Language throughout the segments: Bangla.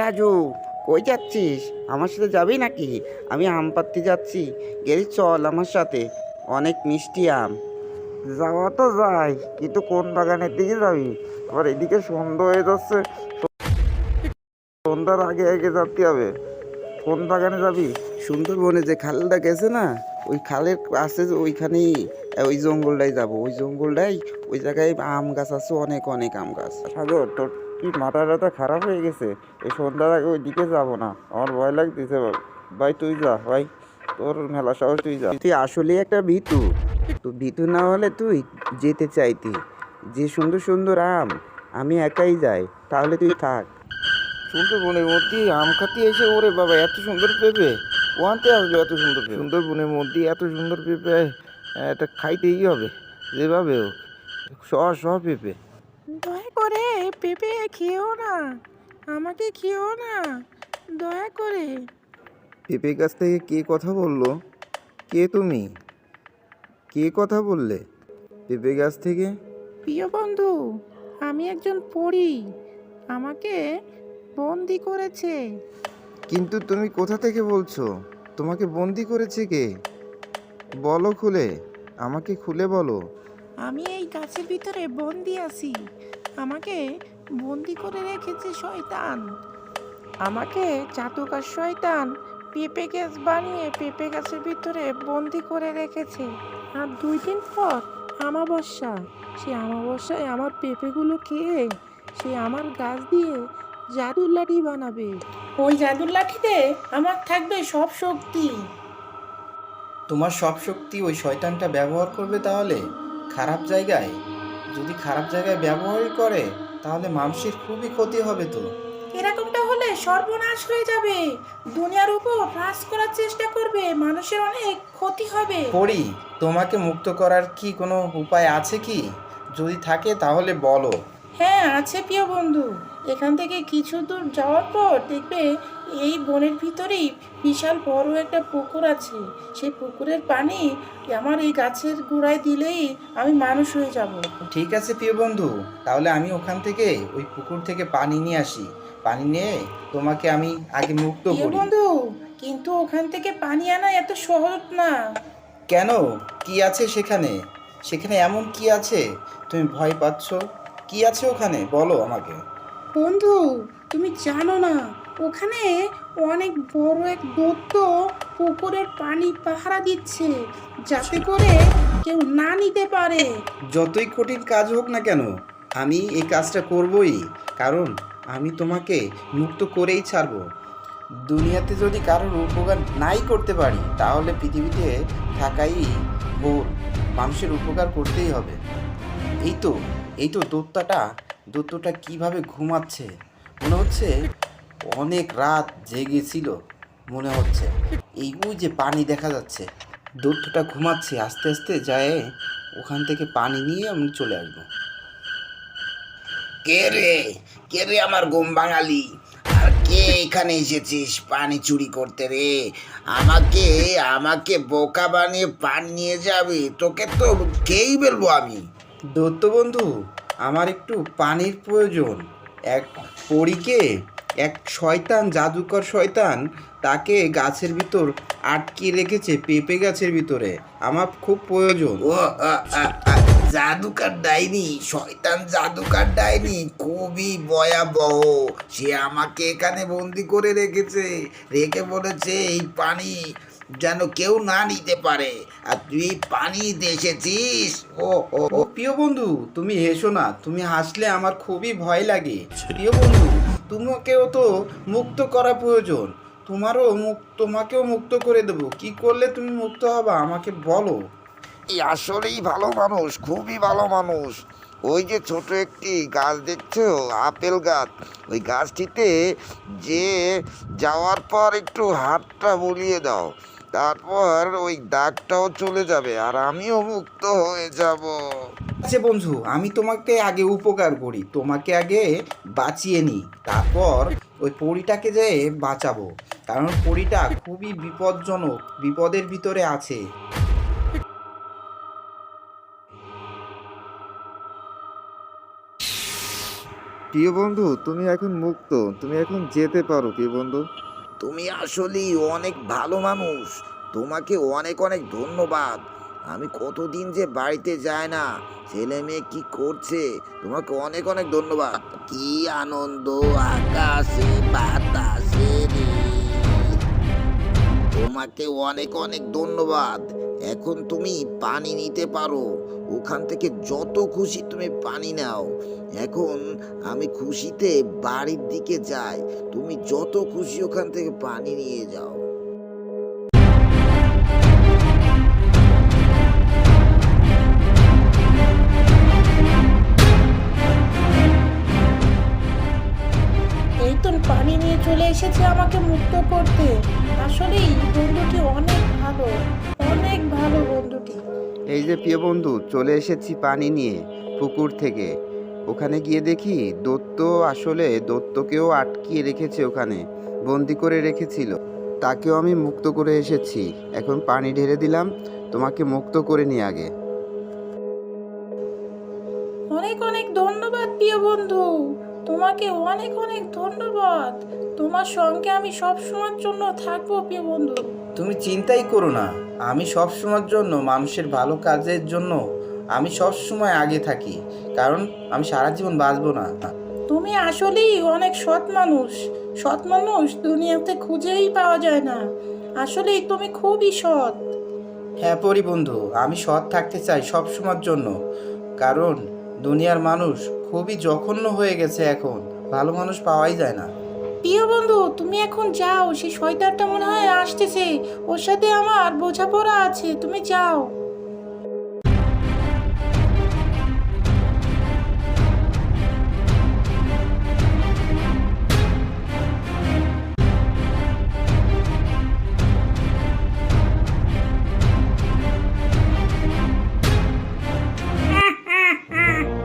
রাজু, কই যাচ্ছিস? আমার সাথে যাবি নাকি? আমি আম পাড়তে যাচ্ছি, গেলি চল আমার সাথে। অনেক মিষ্টি আম। যাওয়া তো যায়, কিন্তু কোন বাগানের দিকে যাবি? আবার এদিকে সন্ধ্যা হয়ে যাচ্ছে, সন্ধ্যার আগে আগে যেতে হবে। কোন বাগানে যাবি? সুন্দরবনে যে খালটা গেছে না, ওই খালের আছে যে ওইখানেই, ওই জঙ্গলটাই যাব। ওই জঙ্গলটাই, ওই জায়গায় আম গাছ আছে, অনেক অনেক আম গাছ। সাগর, তোর কি মাথা টাথা খারাপ হয়ে গেছে? এই সন্ধ্যার আগে ওই দিকে যাবো না, আমার ভয় লাগতেছে। ভাই তুই যা ভাই, তোর মেলা সাহস, তুই যা। তুই আসলে একটা ভীতু। তো ভীতু না হলে তুই যেতে চাইতি। যে সুন্দর সুন্দর আম, আমি একাই যাই, তাহলে তুই থাক। সুন্দরবনের মধ্যে আম খাতে এসে, ওরে বাবা এত সুন্দর পেঁপে, ওয়ানতে আসলো এত সুন্দর পেঁপে। সুন্দরবনের মধ্যে এত সুন্দর পেঁপে, এটা খাইতেই হবে যেভাবে হোক। সহ পেঁপে। দয়া করে পেঁপে খেও না, আমাকে খেও না, দয়া করে। পেঁপে গাছ থেকে কে কথা বললো? কে তুমি? কে কথা বললে পেঁপে গাছ থেকে? প্রিয় বন্ধু, আমি একজন পড়ি, আমাকে বন্দি করেছে। কিন্তু তুমি কোথা থেকে বলছো? তোমাকে বন্দি করেছে কে? বলো খুলে, আমাকে খুলে বলো। আমি এই গাছের ভিতরে বন্দি আছি, আমাকে বন্দি করে রেখেছে শয়তান। আমাকে জাদুকর শয়তান পেঁপে গাছ বানিয়ে পেঁপে গাছের ভিতরে বন্দি করে রেখেছে। আর 2 দিন পর আমাবস্যা, সেই আমাবস্যায় আমার পেঁপেগুলো খেয়ে সে আমার গাছ দিয়ে জাদুর লাঠি বানাবে। ওই জাদুর লাঠিতে আমার থাকবে সব শক্তি। তোমার সব শক্তি ওই শয়তানটা ব্যবহার করবে তাহলে খারাপ জায়গায়? যদি খারাপ জায়গায় ব্যবহারই করে তাহলে মানুষের খুবই ক্ষতি হবে তো। এরকমটা হলে সর্বনাশ হয়ে যাবে, দুনিয়ার উপর রাজ করার চেষ্টা করবে, মানুষের অনেক ক্ষতি হবে। পড়ি, তোমাকে মুক্ত করার কি কোনো উপায় আছে কি? যদি থাকে তাহলে বলো। হ্যাঁ আছে প্রিয় বন্ধু, এখান থেকে কিছু দূর যাওয়ার পর দেখবে এই বনের ভিতরেই বিশাল বড় একটা পুকুর আছে। সেই পুকুরের পানি আমার এই গাছের গোড়ায় দিলেই আমি মানুষ হয়ে যাব। ঠিক আছে প্রিয় বন্ধু, তাহলে আমি ওখান থেকে ওই পুকুর থেকে পানি নিয়ে আসি। পানি নিয়ে তোমাকে আমি আগে মুক্ত প্রিয় করি। বন্ধু, কিন্তু ওখান থেকে পানি আনা এত সহজ না। কেন? কি আছে সেখানে? সেখানে এমন কি আছে তুমি ভয় পাচ্ছ? কি আছে ওখানে বলো আমাকে। বন্ধু, তুমি জানো না, ওখানে অনেক বড় এক দৈত্য পুকুরের পানি পাহারা দিচ্ছে, যাতে করে কেউ না নিতে পারে। যতই কঠিন কাজ হোক না কেন, আমি এই কাজটা করবই। কারণ আমি তোমাকে মুক্ত করেই ছাড়বো। দুনিয়াতে যদি কারোর উপকার নাই করতে পারি তাহলে পৃথিবীতে থাকাই ভুল। মানুষের উপকার করতেই হবে। এই তো, এই তো দত্তটা কিভাবে ঘুমাচ্ছে। মনে হচ্ছে অনেক রাত জেগেছিল মনে হচ্ছে। এই ওই যে পানি দেখা যাচ্ছে, দত্তটা ঘুমাচ্ছে। আস্তে আস্তে যায় ওখান থেকে পানি নিয়ে আমি চলে আসবো। কে রে? কে রে আমার ঘুম বাঙালি? আর কে এখানে এসেছিস পানি চুরি করতে রে? আমাকে আমাকে বোকা বানিয়ে পান নিয়ে যাবে? তোকে তো খেয়েই ফেলবো আমি। দত্ত বন্ধু, আমার একটু পানির প্রয়োজন। এক পরীকে, এক শয়তান, জাদুকর শয়তান, তাকে গাছের ভিতর আটকে রেখেছে, পেঁপে গাছের ভিতরে। আমার খুব প্রয়োজন। ও আ, আ, আ, জাদুকার ডাইনি, শয়তান জাদুকার ডাইনি খুবই ভয়াবহ। সে আমাকে এখানে বন্দি করে রেখেছে, রেখে বলেছে এই পানি যেন কেউ না নিতে পারে। আর তুই এই পানি নিতে এসেছিস? ও ও ও প্রিয় বন্ধু, তুমি হেসো না। তুমি হাসলে আমার খুবই ভয় লাগে। প্রিয় বন্ধু, তোমাকেও তো মুক্ত করা প্রয়োজন। তোমাকেও মুক্ত করে দেবো। কি করলে তুমি মুক্ত হবা আমাকে বলো। এই আসলেই ভালো মানুষ, খুবই ভালো মানুষ। ওই যে ছোট একটি গাছ দেখছো, আপেল গাছ, ওই গাছটিতে যে যাওয়ার পর একটু হাতটা বুলিয়ে দাও, তারপর ওই দাগটাও চলে যাবে আর আমিও মুক্ত হয়ে যাব। আচ্ছা বন্ধু, আমি তোমাকে আগে উপকার করি, তোমাকে আগে বাঁচিয়ে নিই, তারপর ওই পরীটাকে যেয়ে বাঁচাবো। কারণ পরীটা খুবই বিপজ্জনক, বিপদের ভিতরে আছে। প্রিয় বন্ধু, তুমি এখন মুক্ত, তুমি এখন যেতে পারো প্রিয় বন্ধু। তুমি আসলেই অনেক ভালো মানুষ। তোমাকে অনেক অনেক ধন্যবাদ। আমি কতদিন যে বাড়িতে যাই না, ছেলে মেয়ে কি করছে, তোমাকে অনেক অনেক ধন্যবাদ। কি আনন্দ আকাশে বাতাসে রে। তোমাকে অনেক অনেক ধন্যবাদ। এখন তুমি পানি নিতে পারো, ওখান থেকে যত খুশি তুমি পানি নাও। এখন আমি খুশিতে বাড়ির দিকে যাই, তুমি যত খুশি ওখান থেকে পানি নিয়ে যাও। এই তো পানি নিয়ে চলে এসেছে আমাকে মুক্ত করতে। আসলেই বন্ধুটি অনেক ভালো, অনেক ভালো বন্ধুটি। এই যে প্রিয় বন্ধু, চলে এসেছি পানি নিয়ে পুকুর থেকে। ওখানে গিয়ে দেখি দত্তকেও আটকিয়ে রেখেছে, ওখানে বন্দি করে রেখেছিল। তাকেও আমি মুক্ত করে এসেছি। এখন পানি ঢেলে দিলাম, তোমাকে মুক্ত করে নিয়ে আগে। অনেক অনেক ধন্যবাদ প্রিয় বন্ধু, তোমাকে অনেক অনেক ধন্যবাদ। তোমার সঙ্গে আমি সব সময়ের জন্য থাকবো প্রিয় বন্ধু। তুমি চিন্তাই করো না, আমি সব সময়ের জন্য মানুষের ভালো কাজের জন্য আমি সব সময় আগে থাকি, কারণ আমি সারা জীবন বাঁচবো না। তুমি আসলেই অনেক সৎ মানুষ। সৎ মানুষ দুনিয়াতে খুঁজেই পাওয়া যায় না। আসলেই তুমি খুবই সৎ। হ্যাঁ পরি বন্ধু, আমি সৎ থাকতে চাই সব সময়ের জন্য, কারণ দুনিয়ার মানুষ খুবই জঘন্য হয়ে গেছে, এখন ভালো মানুষ পাওয়াই যায় না। প্রিয় বন্ধু, তুমি এখন যাও, সেই শয়তানটা মনে হয় আসতেছে, ওর সাথে আমার বোঝাপড়া আছে, তুমি যাও।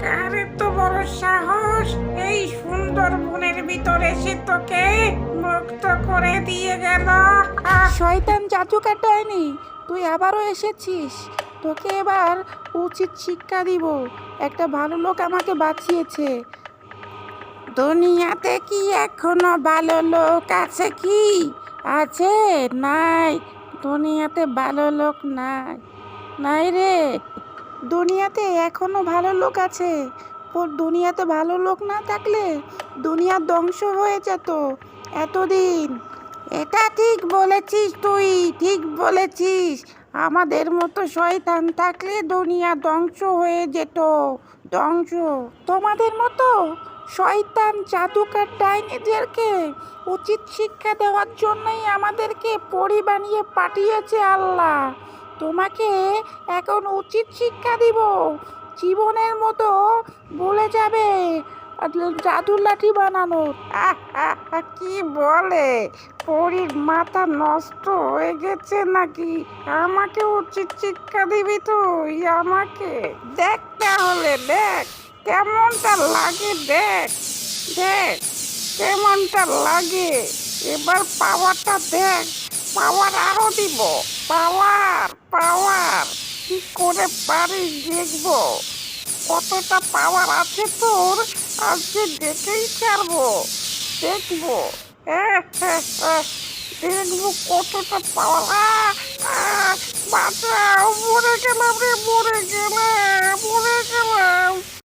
কার এত বড় সাহস এই সুন্দর বনের ভিতরে এসে তোকে মুক্ত করে দিয়ে গেল? শয়তান জাদুকার ডাইনি, তুই আবারও এসেছিস। তোকে এবার উচিত শিক্ষা দিব। একটা ভালো লোক আমাকে বাঁচিয়েছে। দুনিয়াতে কি এখনো ভালো লোক আছে? কি আছে? নাই, দুনিয়াতে ভালো লোক নাই, নাই রে। দুনিয়াতে এখনো ভালো লোক আছে। দুনিয়াতে ভালো লোক না থাকলে দুনিয়া ধ্বংস হয়ে যেত এতদিন। এটা ঠিক বলেছিস, তুই ঠিক বলেছিস। আমাদের মতো শয়তান থাকলে দুনিয়া ধ্বংস হয়ে যেত, ধ্বংস। তোমাদের মতো শয়তান জাদুকার ডাইনিদেরকে উচিত শিক্ষা দেওয়ার জন্যই আমাদেরকে পরী বানিয়ে পাঠিয়েছে আল্লাহ। তোমাকে এখন উচিত শিক্ষা দিব। জীবনের মতো ভুলে যাবে জাদুর লাঠি বানানো। কি বলে, পরীর মাথা নষ্ট হয়ে গেছে নাকি? আমাকে উচিত শিক্ষা দিবি তুই আমাকে? দেখ তাহলে, দেখ কেমনটা লাগে, দেখ দেখ কেমনটা লাগে। এবার পাওয়ারটা দেখ, পাওয়ার আরো দিব, পাওয়ার পাওয়ার কি করে পারিস দেখবো। কতটা পাওয়ার আছে তোর, আজকে দেখেই ছাড়বো, দেখবো। দেখবো কতটা পাওয়ার। বাঁচাও, মরে গেলাম রে, মরে গেলাম, মরে গেলাম।